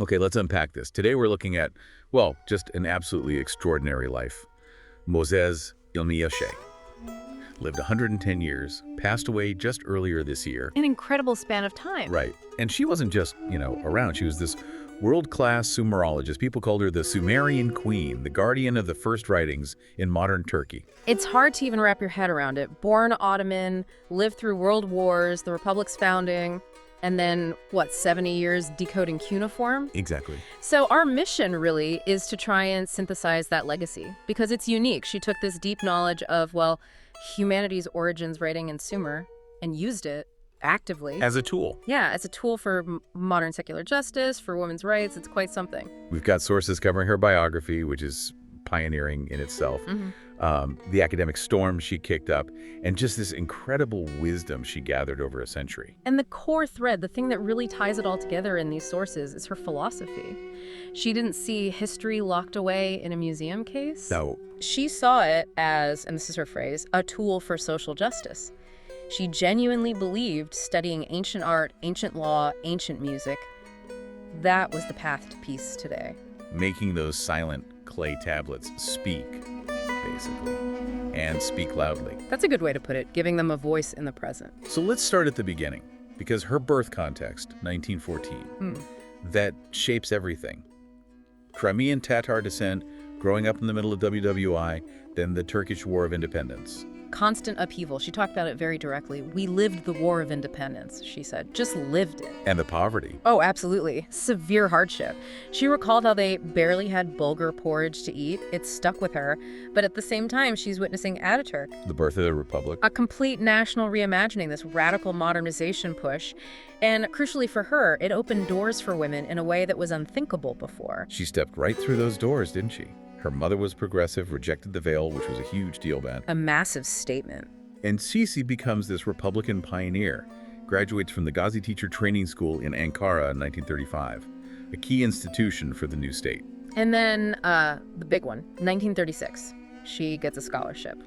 Okay, let's unpack this. Today we're looking at, well, just an absolutely extraordinary life. Muazzez İlmiye Çığ lived 110 years, passed away just earlier this year. An incredible span of time. Right. And she wasn't just, around. She was this world-class Sumerologist. People called her the Sumerian queen, the guardian of the first writings in modern Turkey. It's hard to even wrap your head around it. Born Ottoman, lived through world wars, the Republic's founding, and then, 70 years decoding cuneiform? Exactly. So our mission, really, is to try and synthesize that legacy, because it's unique. She took this deep knowledge of, humanity's origins writing in Sumer and used it actively. As a tool. Yeah, as a tool for modern secular justice, for women's rights. It's quite something. We've got sources covering her biography, which is pioneering in itself. The academic storm she kicked up, and just this incredible wisdom she gathered over a century. And the core thread, the thing that really ties it all together in these sources, is her philosophy. She didn't see history locked away in a museum case. No. She saw it as, and this is her phrase, a tool for social justice. She genuinely believed studying ancient art, ancient law, ancient music, that was the path to peace today. Making those silent clay tablets speak, basically, and speak loudly. That's a good way to put it, giving them a voice in the present. So let's start at the beginning, because her birth context, 1914, that shapes everything. Crimean Tatar descent, growing up in the middle of WWI, then the Turkish War of Independence. Constant upheaval. She talked about it very directly. We lived the War of Independence, she said. Just lived it. And the poverty. Oh, absolutely. Severe hardship. She recalled how they barely had bulgur porridge to eat. It stuck with her. But at the same time, she's witnessing Ataturk. The birth of the Republic. A complete national reimagining, this radical modernization push. And crucially for her, it opened doors for women in a way that was unthinkable before. She stepped right through those doors, didn't she? Her mother was progressive, rejected the veil, which was a huge deal then. A massive statement. And Sisi becomes this Republican pioneer, graduates from the Gazi Teacher Training School in Ankara in 1935, a key institution for the new state. And then the big one, 1936, she gets a scholarship.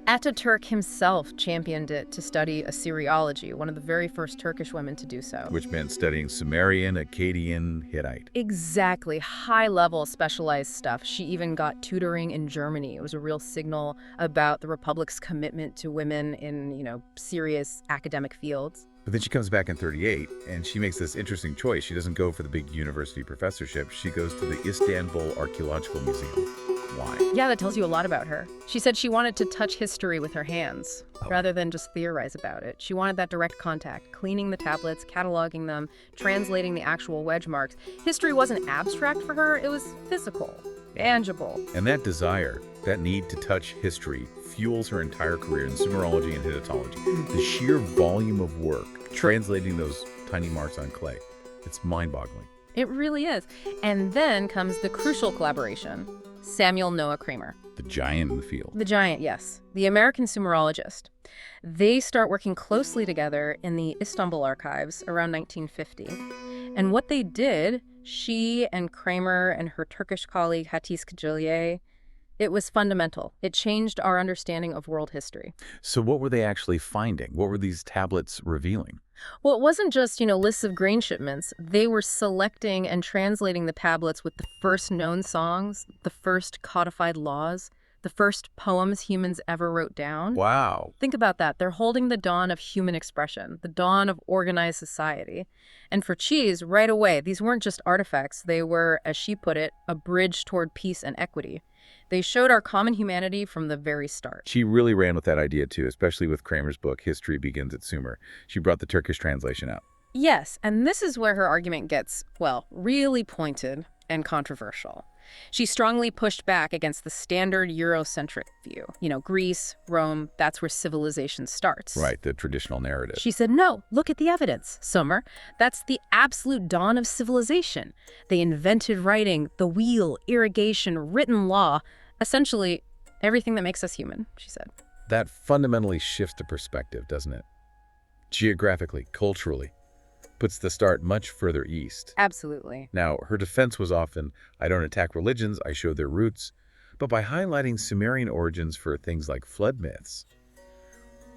Ataturk himself championed it to study Assyriology, one of the very first Turkish women to do so. Which meant studying Sumerian, Akkadian, Hittite. Exactly. High-level specialized stuff. She even got tutoring in Germany. It was a real signal about the Republic's commitment to women in, serious academic fields. But then she comes back in 38, and she makes this interesting choice. She doesn't go for the big university professorship. She goes to the Istanbul Archaeological Museum. Why? Yeah, that tells you a lot about her. She said she wanted to touch history with her hands, rather than just theorize about it. She wanted that direct contact, cleaning the tablets, cataloging them, translating the actual wedge marks. History wasn't abstract for her, it was physical, tangible. And that desire, that need to touch history, fuels her entire career in Sumerology and Hittitology. The sheer volume of work, translating those tiny marks on clay, it's mind-boggling. It really is. And then comes the crucial collaboration. Samuel Noah Kramer. The giant in the field. The giant, yes. The American Sumerologist. They start working closely together in the Istanbul archives around 1950. And what they did, she and Kramer and her Turkish colleague Hatice Kacilye, it was fundamental. It changed our understanding of world history. So what were they actually finding? What were these tablets revealing? Well, it wasn't just, lists of grain shipments. They were selecting and translating the tablets with the first known songs, the first codified laws, the first poems humans ever wrote down. Wow. Think about that. They're holding the dawn of human expression, the dawn of organized society. And for Cheese, right away, these weren't just artifacts. They were, as she put it, a bridge toward peace and equity. They showed our common humanity from the very start. She really ran with that idea, too, especially with Kramer's book, History Begins at Sumer. She brought the Turkish translation out. Yes, and this is where her argument gets, really pointed and controversial. She strongly pushed back against the standard Eurocentric view. Greece, Rome, that's where civilization starts. Right, the traditional narrative. She said, no, look at the evidence, Sumer. That's the absolute dawn of civilization. They invented writing, the wheel, irrigation, written law, essentially everything that makes us human, she said. That fundamentally shifts the perspective, doesn't it? Geographically, culturally. Puts the start much further east. Absolutely. Now, her defense was often, I don't attack religions, I show their roots. But by highlighting Sumerian origins for things like flood myths,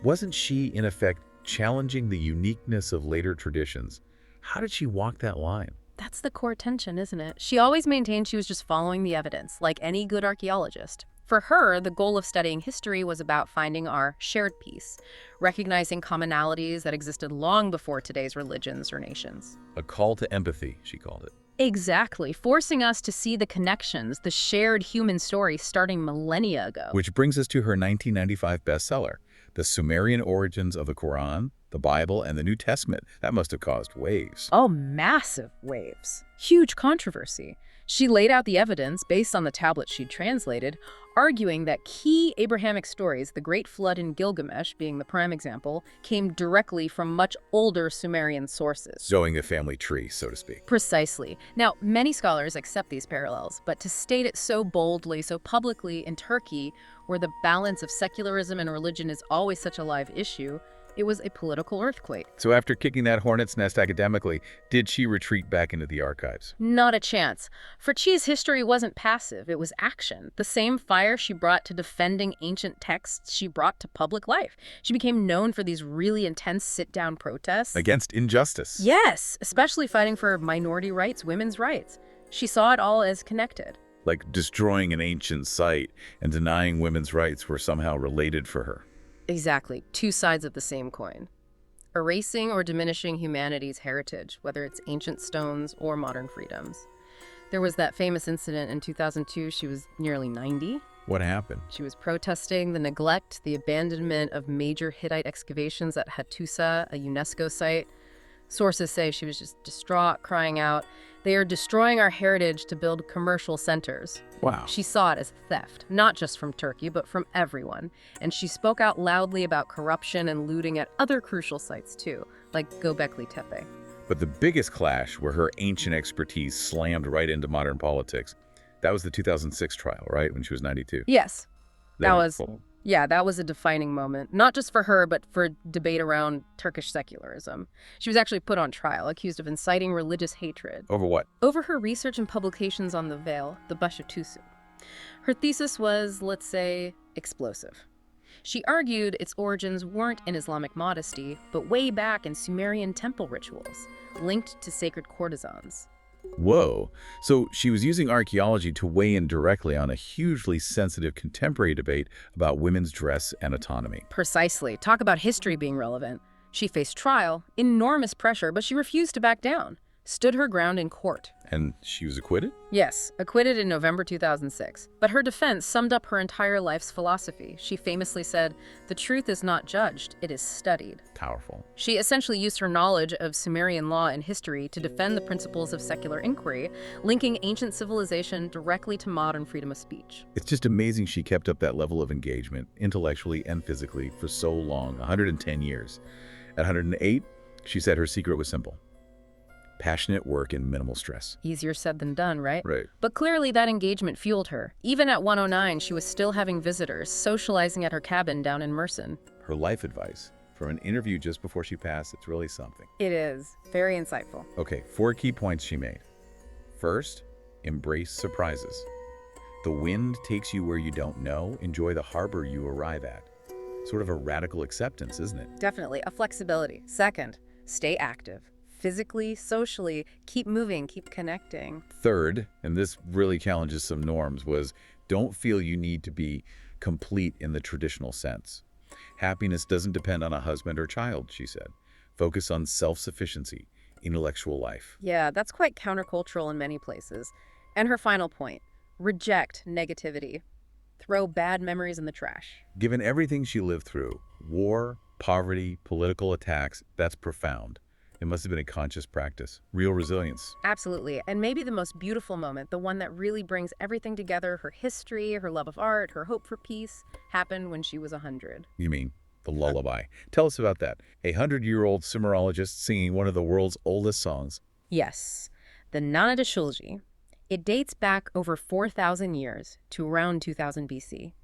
wasn't she, in effect, challenging the uniqueness of later traditions? How did she walk that line? That's the core tension, isn't it? She always maintained she was just following the evidence, like any good archaeologist. For her, the goal of studying history was about finding our shared peace, recognizing commonalities that existed long before today's religions or nations. A call to empathy, she called it. Exactly, forcing us to see the connections, the shared human story starting millennia ago. Which brings us to her 1995 bestseller, The Sumerian Origins of the Quran, the Bible, and the New Testament. That must have caused waves. Oh, massive waves. Huge controversy. She laid out the evidence based on the tablets she'd translated, arguing that key Abrahamic stories, the Great Flood and Gilgamesh being the prime example, came directly from much older Sumerian sources. Showing the family tree, so to speak. Precisely. Now, many scholars accept these parallels, but to state it so boldly, so publicly in Turkey, where the balance of secularism and religion is always such a live issue, it was a political earthquake. So after kicking that hornet's nest academically, did she retreat back into the archives? Not a chance. For Çığ's history wasn't passive, it was action. The same fire she brought to defending ancient texts, she brought to public life. She became known for these really intense sit-down protests. Against injustice. Yes, especially fighting for minority rights, women's rights. She saw it all as connected. Like destroying an ancient site and denying women's rights were somehow related for her. Exactly. Two sides of the same coin. Erasing or diminishing humanity's heritage, whether it's ancient stones or modern freedoms. There was that famous incident in 2002. She was nearly 90. What happened? She was protesting the neglect, the abandonment of major Hittite excavations at Hattusa, a UNESCO site. Sources say she was just distraught, crying out, "They are destroying our heritage to build commercial centers." Wow. She saw it as theft, not just from Turkey, but from everyone. And she spoke out loudly about corruption and looting at other crucial sites too, like Göbekli Tepe. But the biggest clash where her ancient expertise slammed right into modern politics, that was the 2006 trial, right? When she was 92. Yes, that was cool. that was a defining moment, not just for her, but for debate around Turkish secularism. She was actually put on trial, accused of inciting religious hatred. Over what? Over her research and publications on the veil, the Başörtüsü. Her thesis was, let's say, explosive. She argued its origins weren't in Islamic modesty, but way back in Sumerian temple rituals, linked to sacred courtesans. Whoa. So she was using archaeology to weigh in directly on a hugely sensitive contemporary debate about women's dress and autonomy. Precisely. Talk about history being relevant. She faced trial, enormous pressure, but she refused to back down. Stood her ground in court. And she was acquitted? Yes, acquitted in November 2006. But her defense summed up her entire life's philosophy. She famously said, "The truth is not judged, it is studied." Powerful. She essentially used her knowledge of Sumerian law and history to defend the principles of secular inquiry, linking ancient civilization directly to modern freedom of speech. It's just amazing she kept up that level of engagement, intellectually and physically, for so long, 110 years. At 108, she said her secret was simple. Passionate work and minimal stress. Easier said than done, right? Right. But clearly that engagement fueled her. Even at 109, she was still having visitors, socializing at her cabin down in Mersin. Her life advice from an interview just before she passed, it's really something. It is. Very insightful. Okay, 4 key points she made. First, embrace surprises. The wind takes you where you don't know. Enjoy the harbor you arrive at. Sort of a radical acceptance, isn't it? Definitely. A flexibility. Second, stay active. Physically, socially, keep moving, keep connecting. Third, and this really challenges some norms, was don't feel you need to be complete in the traditional sense. Happiness doesn't depend on a husband or child, she said. Focus on self-sufficiency, intellectual life. Yeah, that's quite countercultural in many places. And her final point, reject negativity. Throw bad memories in the trash. Given everything she lived through, war, poverty, political attacks, that's profound. It must have been a conscious practice, real resilience. Absolutely. And maybe the most beautiful moment, the one that really brings everything together, her history, her love of art, her hope for peace, happened when she was 100. You mean the lullaby? Tell us about that. A 100-year-old Sumerologist singing one of the world's oldest songs. Yes, the Nana de Shulgi. It dates back over 4,000 years to around 2000 BC.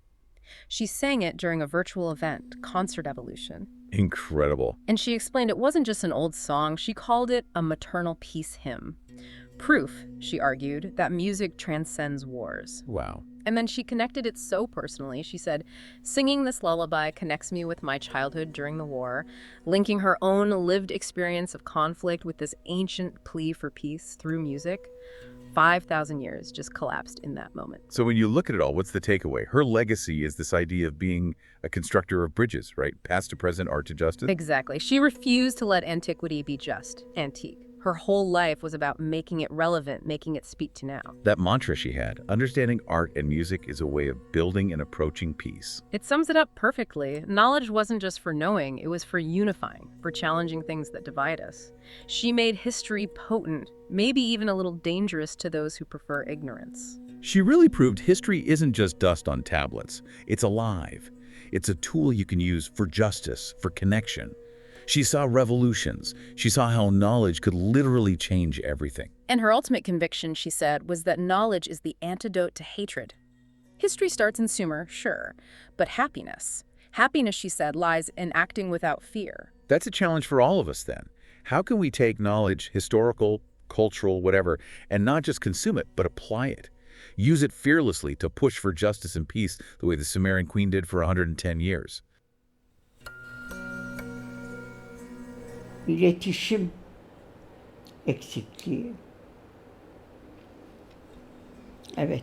She sang it during a virtual event, Concert Evolution. Incredible. And she explained it wasn't just an old song, she called it a maternal peace hymn. Proof, she argued, that music transcends wars. Wow. And then she connected it so personally. She said, singing this lullaby connects me with my childhood during the war, linking her own lived experience of conflict with this ancient plea for peace through music. 5,000 years just collapsed in that moment. So when you look at it all, what's the takeaway? Her legacy is this idea of being a constructor of bridges, right? Past to present, art to justice. Exactly. She refused to let antiquity be just antique. Her whole life was about making it relevant, making it speak to now. That mantra she had, understanding art and music is a way of building and approaching peace. It sums it up perfectly. Knowledge wasn't just for knowing, it was for unifying, for challenging things that divide us. She made history potent, maybe even a little dangerous to those who prefer ignorance. She really proved history isn't just dust on tablets. It's alive. It's a tool you can use for justice, for connection. She saw revolutions. She saw how knowledge could literally change everything. And her ultimate conviction, she said, was that knowledge is the antidote to hatred. History starts in Sumer, sure, but happiness. Happiness, she said, lies in acting without fear. That's a challenge for all of us then. How can we take knowledge, historical, cultural, whatever, and not just consume it, but apply it? Use it fearlessly to push for justice and peace the way the Sumerian queen did for 110 years. İletişim eksikliği. Evet.